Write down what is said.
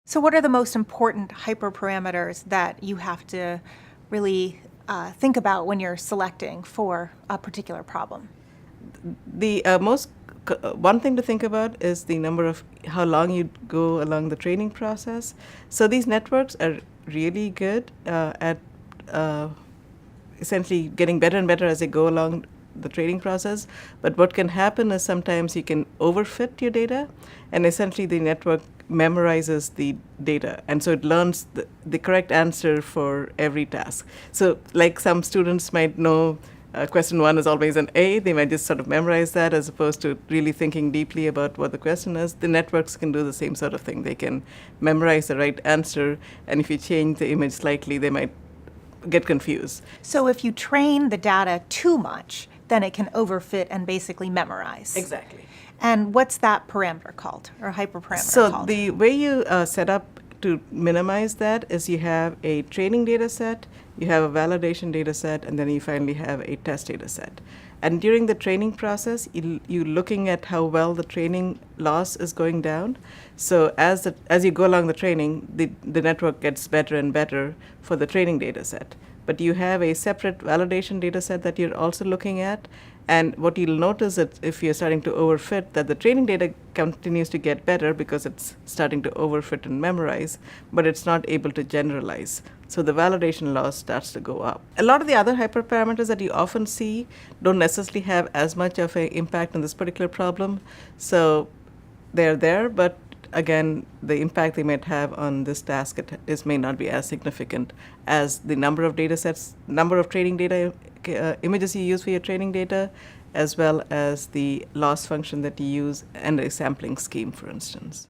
So what are the most important hyperparameters that you have to really think about when you're selecting for a particular problem? The one thing to think about is the number of how long you go along the training process. So these networks are really good at essentially getting better and better as they go along the training process. But what can happen is sometimes you can overfit your data, and essentially the network memorizes the data, and so it learns the correct answer for every task. So like some students might know question 1 is always an A, they might just sort of memorize that as opposed to really thinking deeply about what the question is. The networks can do the same sort of thing. They can memorize the right answer, and if you change the image slightly, they might get confused. So if you train the data too much, then it can overfit and basically memorize. Exactly. And what's that parameter called, or hyperparameter So called? the way you set up to minimize that is you have a training data set, you have a validation data set, and then you finally have a test data set. And during the training process, you're looking at how well the training loss is going down. So as you go along the training, the network gets better and better for the training data set. But you have a separate validation data set that you're also looking at. And what you'll notice is if you're starting to overfit, that the training data continues to get better because it's starting to overfit and memorize, but it's not able to generalize. So the validation loss starts to go up. A lot of the other hyperparameters that you often see don't necessarily have as much of an impact on this particular problem. So they're there, but again, the impact they might have on this task may not be as significant as the number of data sets, number of training data images you use for your training data, as well as the loss function that you use and a sampling scheme, for instance.